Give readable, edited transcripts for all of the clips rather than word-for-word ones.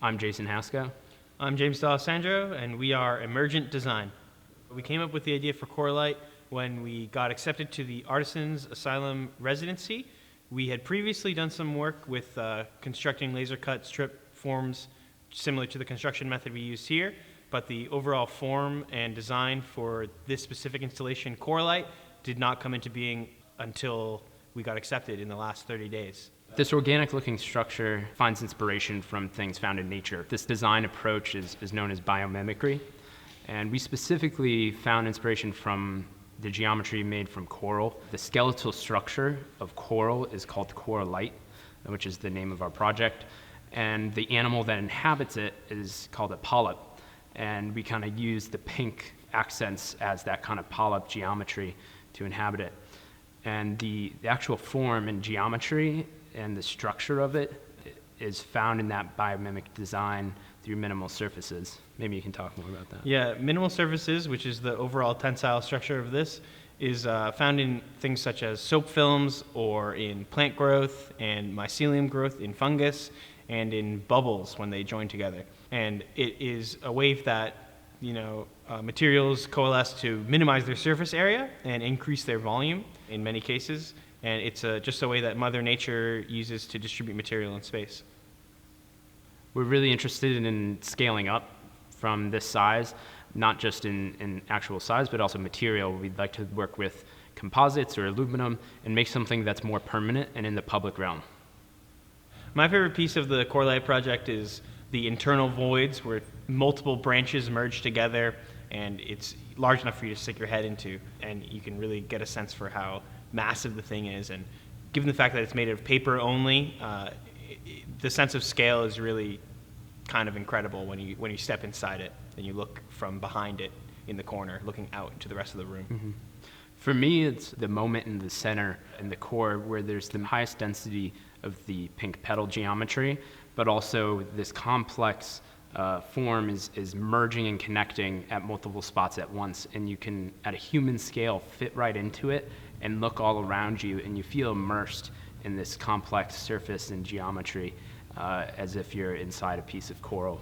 I'm Jason Haskell. I'm James D'Alessandro, and we are Emergent Design. We came up with the idea for Coralyte when we got accepted to the Artisans Asylum residency. We had previously done some work with constructing laser cut strip forms similar to the construction method we used here, but the overall form and design for this specific installation, Coralyte, did not come into being until we got accepted in the last 30 days. This organic-looking structure finds inspiration from things found in nature. This design approach is known as biomimicry, and we specifically found inspiration from the geometry made from coral. The skeletal structure of coral is called Coralyte, which is the name of our project, and the animal that inhabits it is called a polyp, and we kind of use the pink accents as that kind of polyp geometry to inhabit it. And the actual form and geometry and the structure of it is found in that biomimic design through minimal surfaces. Maybe you can talk more about that. Yeah, minimal surfaces, which is the overall tensile structure of this, is found in things such as soap films or in plant growth and mycelium growth in fungus and in bubbles when they join together. And it is a way that materials coalesce to minimize their surface area and increase their volume in many cases. And it's just a way that Mother Nature uses to distribute material in space. We're really interested in scaling up from this size, not just in actual size, but also material. We'd like to work with composites or aluminum and make something that's more permanent and in the public realm. My favorite piece of the Coralyte project is the internal voids where multiple branches merge together, and it's large enough for you to stick your head into, and you can really get a sense for how massive the thing is. And given the fact that it's made of paper only, the sense of scale is really kind of incredible when you step inside it and you look from behind it in the corner, looking out into the rest of the room. Mm-hmm. For me, it's the moment in the center, in the core, where there's the highest density of the pink petal geometry, but also this complex form is merging and connecting at multiple spots at once, and you can, at a human scale, fit right into it and look all around you, and you feel immersed in this complex surface and geometry as if you're inside a piece of coral.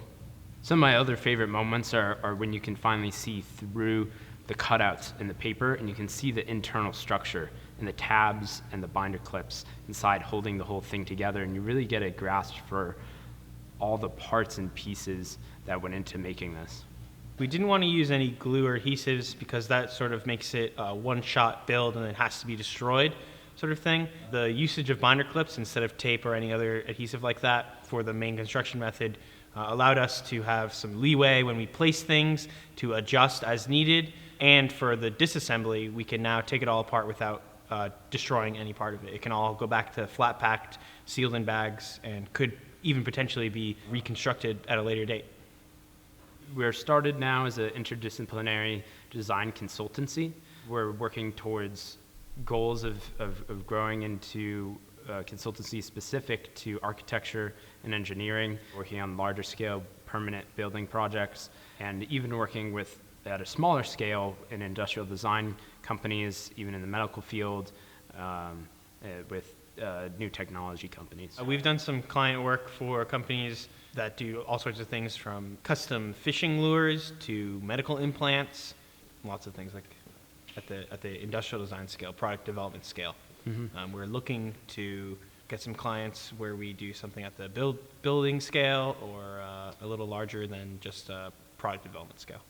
Some of my other favorite moments are when you can finally see through the cutouts in the paper, and you can see the internal structure and the tabs and the binder clips inside holding the whole thing together, and you really get a grasp for all the parts and pieces that went into making this. We didn't want to use any glue or adhesives because that sort of makes it a one-shot build and it has to be destroyed sort of thing. The usage of binder clips instead of tape or any other adhesive like that for the main construction method allowed us to have some leeway when we place things to adjust as needed. And for the disassembly, we can now take it all apart without destroying any part of it. It can all go back to flat packed, sealed in bags, and could even potentially be reconstructed at a later date. We're started now as an interdisciplinary design consultancy. We're working towards goals of growing into consultancy specific to architecture and engineering, working on larger scale permanent building projects, and even working with, at a smaller scale, in industrial design companies, even in the medical field, with new technology companies. We've done some client work for companies that do all sorts of things, from custom fishing lures to medical implants, lots of things like at the industrial design scale, product development scale. Mm-hmm. We're looking to get some clients where we do something at the building scale or a little larger than just a product development scale.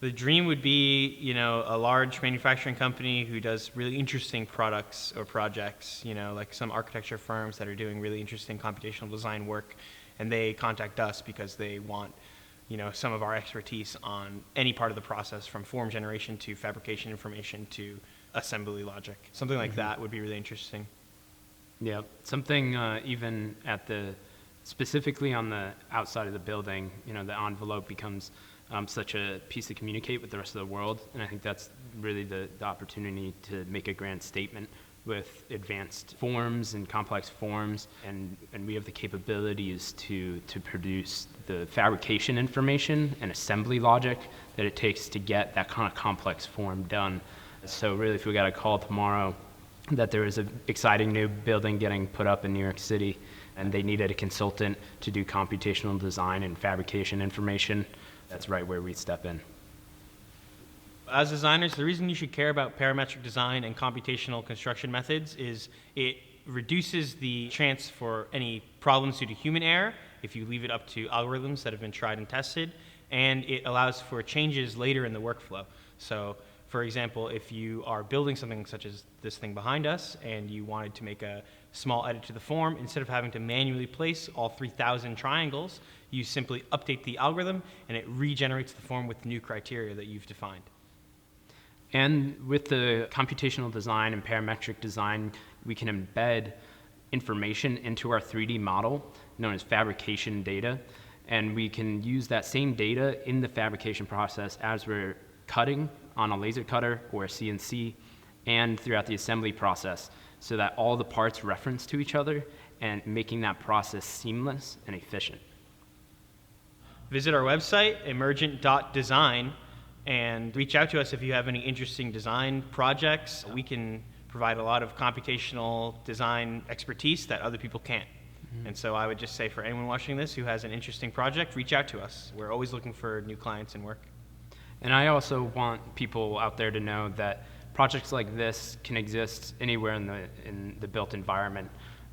The dream would be, a large manufacturing company who does really interesting products or projects, like some architecture firms that are doing really interesting computational design work, and they contact us because they want, some of our expertise on any part of the process, from form generation to fabrication information to assembly logic. Something like that would be really interesting. Yeah, something even specifically on the outside of the building, the envelope becomes such a piece to communicate with the rest of the world, and I think that's really the opportunity to make a grand statement with advanced forms and complex forms, and we have the capabilities to produce the fabrication information and assembly logic that it takes to get that kind of complex form done. So really, if we got a call tomorrow that there is an exciting new building getting put up in New York City, and they needed a consultant to do computational design and fabrication information. That's right where we step in. As designers, the reason you should care about parametric design and computational construction methods is it reduces the chance for any problems due to human error if you leave it up to algorithms that have been tried and tested, and it allows for changes later in the workflow. So, for example, if you are building something such as this thing behind us and you wanted to make a small edit to the form, instead of having to manually place all 3,000 triangles, you simply update the algorithm and it regenerates the form with new criteria that you've defined. And with the computational design and parametric design, we can embed information into our 3D model, known as fabrication data, and we can use that same data in the fabrication process as we're cutting on a laser cutter or a CNC and throughout the assembly process, so that all the parts reference to each other and making that process seamless and efficient. Visit our website, emergent.design, and reach out to us if you have any interesting design projects. We can provide a lot of computational design expertise that other people can't. And so I would just say for anyone watching this who has an interesting project, reach out to us. We're always looking for new clients and work. And I also want people out there to know that projects like this can exist anywhere in the built environment,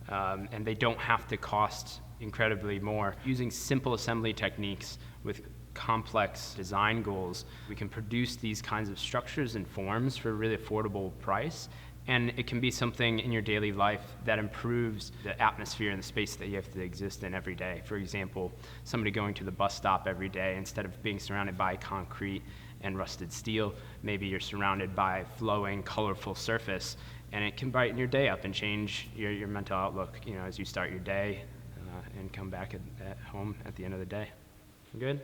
and they don't have to cost incredibly more. Using simple assembly techniques with complex design goals, we can produce these kinds of structures and forms for a really affordable price, and it can be something in your daily life that improves the atmosphere and the space that you have to exist in every day. For example, somebody going to the bus stop every day, instead of being surrounded by concrete and rusted steel, maybe you're surrounded by flowing, colorful surface, and it can brighten your day up and change your mental outlook, as you start your day and come back at home at the end of the day. Good?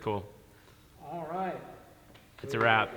Cool. All right. It's a wrap.